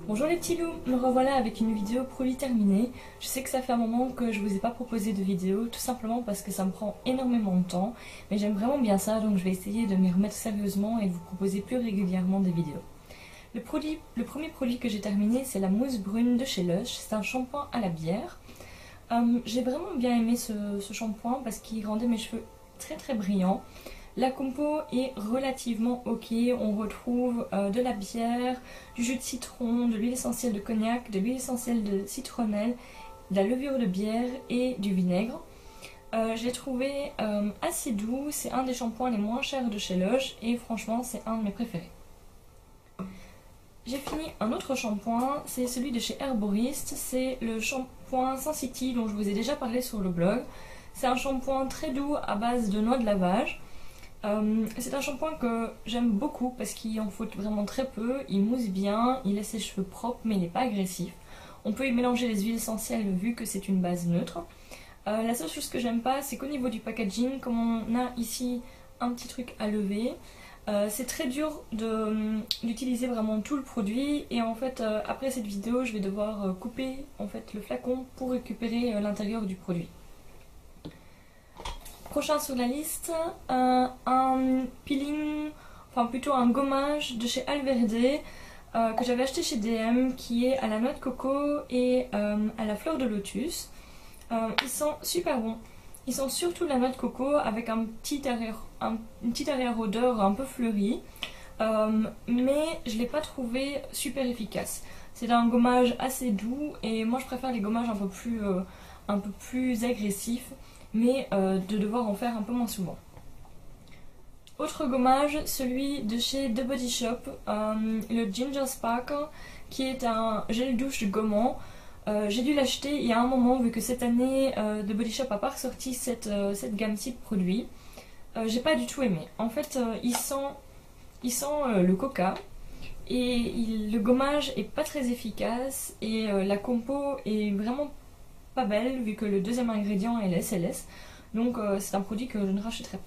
Bonjour les petits loups, me revoilà avec une vidéo produit terminée. Je sais que ça fait un moment que je vous ai pas proposé de vidéo, tout simplement parce que ça me prend énormément de temps, mais j'aime vraiment bien ça, donc je vais essayer de m'y remettre sérieusement et de vous proposer plus régulièrement des vidéos. Le premier produit que j'ai terminé, c'est la mousse brune de chez Lush. C'est un shampoing à la bière. J'ai vraiment bien aimé ce shampoing parce qu'il rendait mes cheveux très brillants. La compo est relativement ok, on retrouve de la bière, du jus de citron, de l'huile essentielle de cognac, de l'huile essentielle de citronnelle, de la levure de bière et du vinaigre. Je l'ai trouvé assez doux, c'est un des shampoings les moins chers de chez Lush et franchement c'est un de mes préférés. J'ai fini un autre shampoing, c'est celui de chez Herborist, c'est le shampoing Sensity dont je vous ai déjà parlé sur le blog. C'est un shampoing très doux à base de noix de lavage. C'est un shampoing que j'aime beaucoup parce qu'il en faut vraiment très peu, il mousse bien, il laisse ses cheveux propres mais il n'est pas agressif. On peut y mélanger les huiles essentielles vu que c'est une base neutre. La seule chose que j'aime pas, c'est qu'au niveau du packaging, comme on a ici un petit truc à lever, c'est très dur d'utiliser vraiment tout le produit et en fait après cette vidéo je vais devoir couper en fait le flacon pour récupérer l'intérieur du produit. Prochain sur la liste, un peeling, enfin plutôt un gommage de chez Alverde que j'avais acheté chez DM qui est à la noix de coco et à la fleur de lotus. Ils sont super bons. Ils sont surtout la noix de coco avec une petite arrière-odeur un peu fleurie. Mais je ne l'ai pas trouvé super efficace. C'est un gommage assez doux et moi je préfère les gommages un peu plus agressifs, mais de devoir en faire un peu moins souvent. Autre gommage, celui de chez The Body Shop, le Ginger Sparkle, qui est un gel douche gommant. J'ai dû l'acheter il y a un moment vu que cette année The Body Shop a pas ressorti cette gamme-ci de produits. J'ai pas du tout aimé. En fait, il sent le coca et le gommage est pas très efficace et la compo est vraiment pas belle vu que le deuxième ingrédient est l'SLS. Donc c'est un produit que je ne rachèterai pas.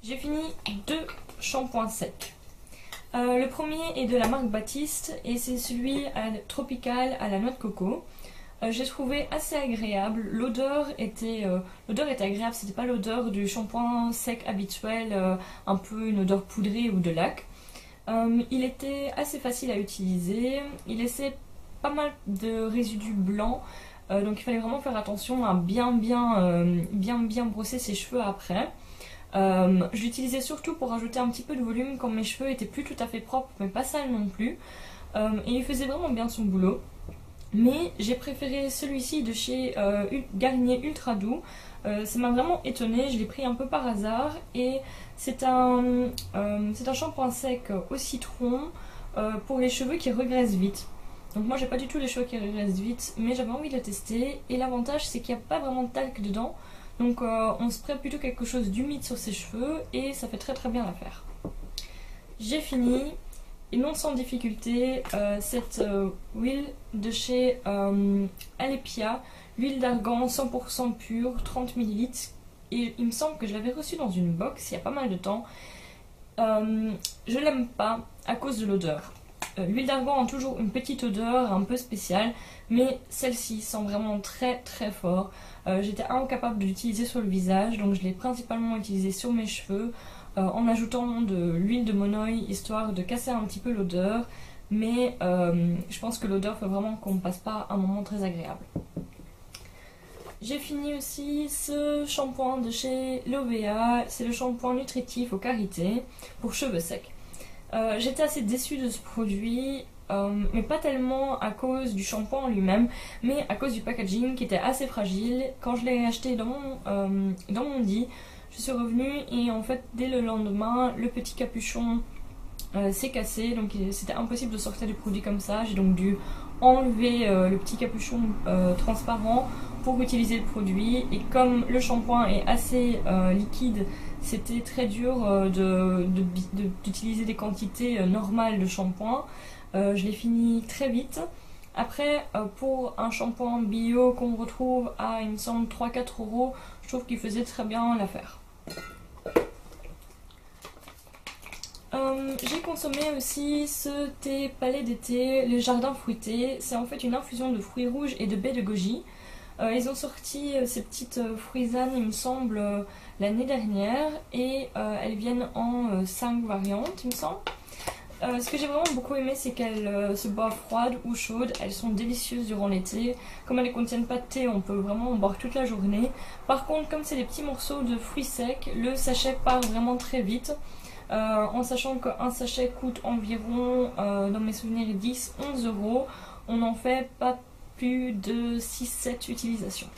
J'ai fini 2 shampoings secs. Le premier est de la marque Baptiste et c'est celui tropical à la noix de coco. J'ai trouvé assez agréable. L'odeur était agréable, c'était pas l'odeur du shampoing sec habituel, un peu une odeur poudrée ou de lac. Il était assez facile à utiliser, il laissait pas mal de résidus blancs, donc il fallait vraiment faire attention à bien brosser ses cheveux après. Je l'utilisais surtout pour ajouter un petit peu de volume quand mes cheveux étaient plus tout à fait propres mais pas sales non plus, et il faisait vraiment bien son boulot. Mais j'ai préféré celui-ci de chez Garnier Ultra Doux. Ça m'a vraiment étonnée, je l'ai pris un peu par hasard et c'est un shampoing sec au citron pour les cheveux qui regraissent vite. Donc moi j'ai pas du tout les cheveux qui regraissent vite, mais j'avais envie de le tester et l'avantage c'est qu'il n'y a pas vraiment de talc dedans. Donc on spray plutôt quelque chose d'humide sur ses cheveux et ça fait très bien l'affaire. J'ai fini, et non sans difficulté, cette huile de chez Alepia, l'huile d'argan 100% pure, 30 ml. Et il me semble que je l'avais reçue dans une box il y a pas mal de temps. Je l'aime pas à cause de l'odeur. L'huile d'argan a toujours une petite odeur un peu spéciale, mais celle-ci sent vraiment très fort. J'étais incapable de l'utiliser sur le visage, donc je l'ai principalement utilisée sur mes cheveux en ajoutant de l'huile de monoï histoire de casser un petit peu l'odeur, mais je pense que l'odeur fait vraiment qu'on ne passe pas un moment très agréable. J'ai fini aussi ce shampoing de chez Lovea, c'est le shampoing nutritif aux karités pour cheveux secs. J'étais assez déçue de ce produit, mais pas tellement à cause du shampoing en lui-même, mais à cause du packaging qui était assez fragile. Quand je l'ai acheté dans mon lit, je suis revenue et en fait dès le lendemain, le petit capuchon s'est cassé, donc c'était impossible de sortir du produit comme ça. J'ai donc dû enlever le petit capuchon transparent pour utiliser le produit, et comme le shampoing est assez liquide, c'était très dur d'utiliser des quantités normales de shampoing. Je l'ai fini très vite. Après, pour un shampoing bio qu'on retrouve à, il me semble, 3-4 €, je trouve qu'il faisait très bien l'affaire. J'ai consommé aussi ce thé palais d'été, le jardin fruité. C'est en fait une infusion de fruits rouges et de baies de goji. Ils ont sorti ces petites fruisanes, il me semble, l'année dernière. Et elles viennent en 5 variantes, il me semble. Ce que j'ai vraiment beaucoup aimé, c'est qu'elles se boivent froides ou chaudes. Elles sont délicieuses durant l'été. Comme elles ne contiennent pas de thé, on peut vraiment en boire toute la journée. Par contre, comme c'est des petits morceaux de fruits secs, le sachet part vraiment très vite. En sachant qu'un sachet coûte environ, dans mes souvenirs, 10-11 euros. On n'en fait pas plus de 6-7 utilisations.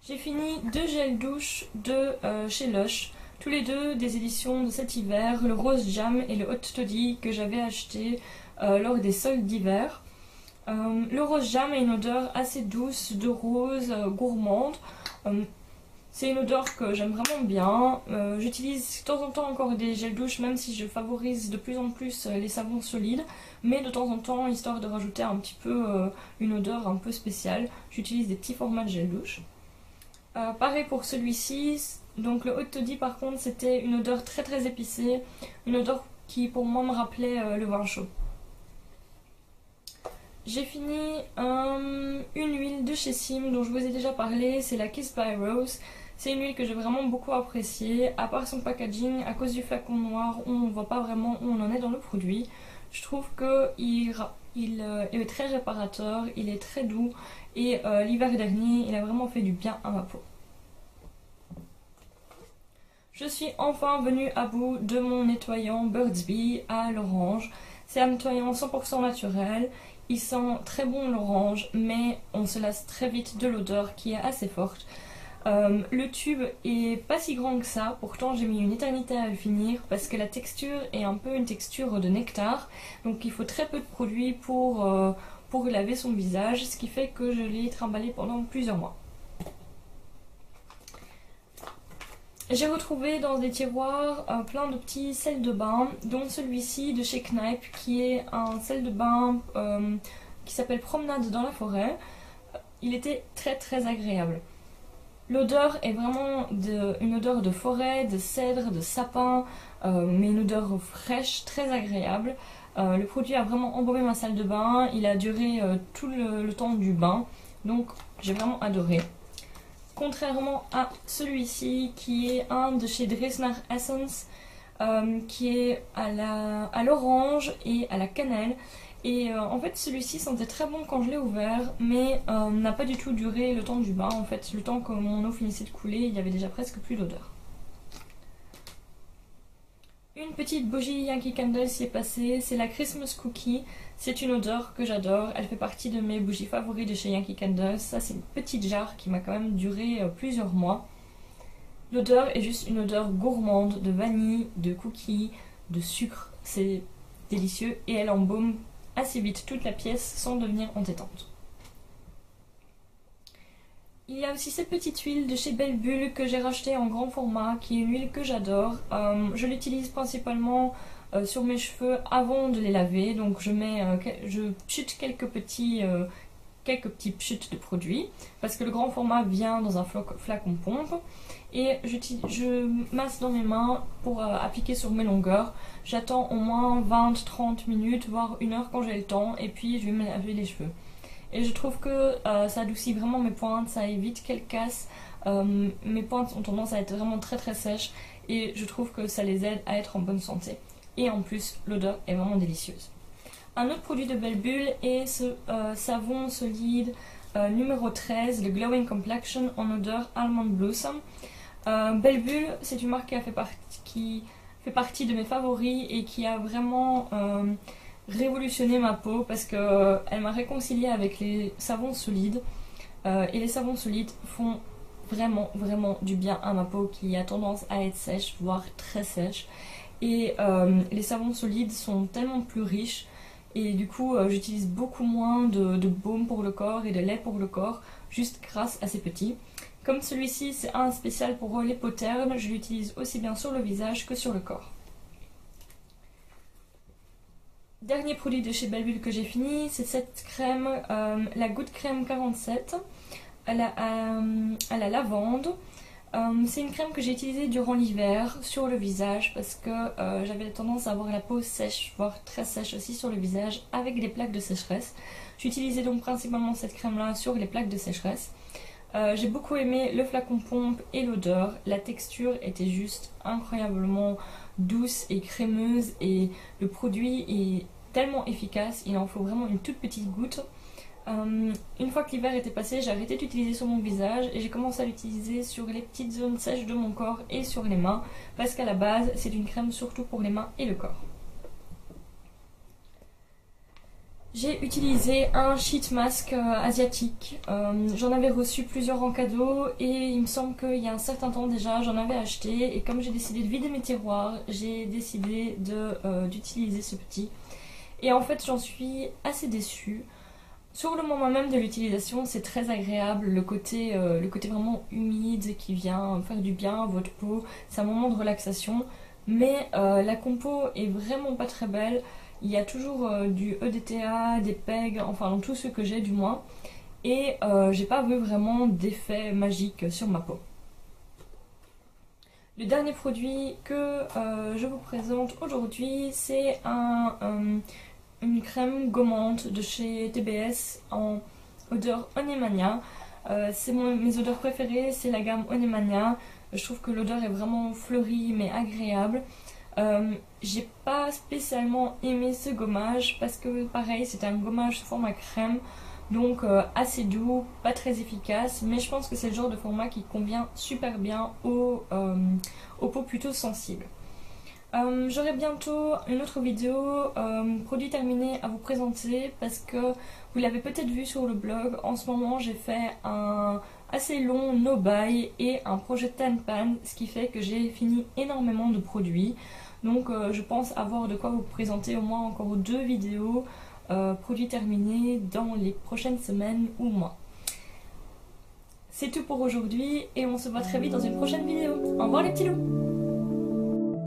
J'ai fini 2 gels douche de chez Lush. Tous les deux des éditions de cet hiver, le Rose Jam et le Hot Toddy que j'avais acheté lors des soldes d'hiver. Le Rose Jam a une odeur assez douce de rose gourmande. C'est une odeur que j'aime vraiment bien. J'utilise de temps en temps encore des gels douche, même si je favorise de plus en plus les savons solides. Mais de temps en temps, histoire de rajouter un petit peu une odeur un peu spéciale, j'utilise des petits formats de gel douche. Pareil pour celui-ci. Donc le Hot Toddy par contre c'était une odeur très très épicée, une odeur qui pour moi me rappelait le vin chaud. J'ai fini une huile de chez Sim dont je vous ai déjà parlé, c'est la Kiss by Rose. C'est une huile que j'ai vraiment beaucoup appréciée, à part son packaging, à cause du flacon noir où on ne voit pas vraiment où on en est dans le produit. Je trouve qu'il est très réparateur, il est très doux et l'hiver dernier il a vraiment fait du bien à ma peau. Je suis enfin venue à bout de mon nettoyant Burt's Bees à l'orange. C'est un nettoyant 100% naturel. Il sent très bon l'orange, mais on se lasse très vite de l'odeur qui est assez forte. Le tube est pas si grand que ça, pourtant j'ai mis une éternité à le finir parce que la texture est un peu une texture de nectar. Donc il faut très peu de produits pour laver son visage, ce qui fait que je l'ai trimballé pendant plusieurs mois. J'ai retrouvé dans des tiroirs plein de petits sels de bain, dont celui-ci de chez Kneipp qui est un sel de bain qui s'appelle Promenade dans la forêt. Il était très très agréable. L'odeur est vraiment une odeur de forêt, de cèdre, de sapin, mais une odeur fraîche, très agréable. Le produit a vraiment embaumé ma salle de bain, il a duré tout le temps du bain, donc j'ai vraiment adoré. Contrairement à celui-ci qui est un de chez Dresner Essence qui est à l'orange et à la cannelle. Et en fait celui-ci sentait très bon quand je l'ai ouvert, mais n'a pas du tout duré le temps du bain. En fait le temps que mon eau finissait de couler, il y avait déjà presque plus d'odeur. Une petite bougie Yankee Candle s'y est passée, c'est la Christmas Cookie. C'est une odeur que j'adore, elle fait partie de mes bougies favorites de chez Yankee Candle. Ça c'est une petite jarre qui m'a quand même duré plusieurs mois. L'odeur est juste une odeur gourmande de vanille, de cookies, de sucre. C'est délicieux et elle embaume assez vite toute la pièce sans devenir entêtante. Il y a aussi cette petite huile de chez Belle Bulle que j'ai rachetée en grand format, qui est une huile que j'adore. Je l'utilise principalement sur mes cheveux avant de les laver, donc je chute quelques petits chutes de produit, parce que le grand format vient dans un flacon pompe, et je masse dans mes mains pour appliquer sur mes longueurs. J'attends au moins 20-30 minutes, voire 1 heure quand j'ai le temps, et puis je vais me laver les cheveux. Et je trouve que ça adoucit vraiment mes pointes, ça évite qu'elles cassent. Mes pointes ont tendance à être vraiment très très sèches et je trouve que ça les aide à être en bonne santé. Et en plus, l'odeur est vraiment délicieuse. Un autre produit de Belle Bulle est ce savon solide numéro 13, le Glowing Complexion en odeur Almond Blossom. Belle Bulle, c'est une marque qui fait partie de mes favoris et qui a vraiment révolutionner ma peau parce que elle m'a réconciliée avec les savons solides et les savons solides font vraiment du bien à ma peau qui a tendance à être sèche, voire très sèche, et les savons solides sont tellement plus riches et du coup j'utilise beaucoup moins de baume pour le corps et de lait pour le corps juste grâce à ces petits. Comme celui-ci c'est un spécial pour les peaux ternes, je l'utilise aussi bien sur le visage que sur le corps. Dernier produit de chez Belle Bulle que j'ai fini, c'est cette crème, la Good Crème 47 à la lavande. C'est une crème que j'ai utilisée durant l'hiver sur le visage parce que j'avais tendance à avoir la peau sèche, voire très sèche aussi sur le visage avec des plaques de sécheresse. J'utilisais donc principalement cette crème là sur les plaques de sécheresse. J'ai beaucoup aimé le flacon pompe et l'odeur, la texture était juste incroyablement douce et crémeuse et le produit est tellement efficace, il en faut vraiment une toute petite goutte. Une fois que l'hiver était passé, j'ai arrêté d'utiliser sur mon visage et j'ai commencé à l'utiliser sur les petites zones sèches de mon corps et sur les mains parce qu'à la base c'est une crème surtout pour les mains et le corps. J'ai utilisé un sheet mask asiatique, j'en avais reçu plusieurs en cadeau et il me semble qu'il y a un certain temps déjà j'en avais acheté et comme j'ai décidé de vider mes tiroirs, j'ai décidé d'utiliser ce petit. Et en fait j'en suis assez déçue. Sur le moment même de l'utilisation, c'est très agréable, le côté vraiment humide qui vient faire du bien à votre peau, c'est un moment de relaxation, mais la compo est vraiment pas très belle, il y a toujours du EDTA, des PEG, enfin dans tout ce que j'ai du moins, et j'ai pas vu vraiment d'effet magique sur ma peau. Le dernier produit que je vous présente aujourd'hui, c'est une crème gommante de chez TBS en odeur Onemania. C'est mes odeurs préférées, c'est la gamme Onemania. Je trouve que l'odeur est vraiment fleurie mais agréable. J'ai pas spécialement aimé ce gommage parce que pareil c'est un gommage sous format crème, donc assez doux, pas très efficace, mais je pense que c'est le genre de format qui convient super bien aux peaux plutôt sensibles. J'aurai bientôt une autre vidéo produit terminé à vous présenter parce que vous l'avez peut-être vu sur le blog. En ce moment j'ai fait un assez long no buy et un projet tan pan, ce qui fait que j'ai fini énormément de produits. Donc je pense avoir de quoi vous présenter au moins encore 2 vidéos produits terminés dans les prochaines semaines ou mois. C'est tout pour aujourd'hui et on se voit très vite dans une prochaine vidéo. Au revoir les petits loups!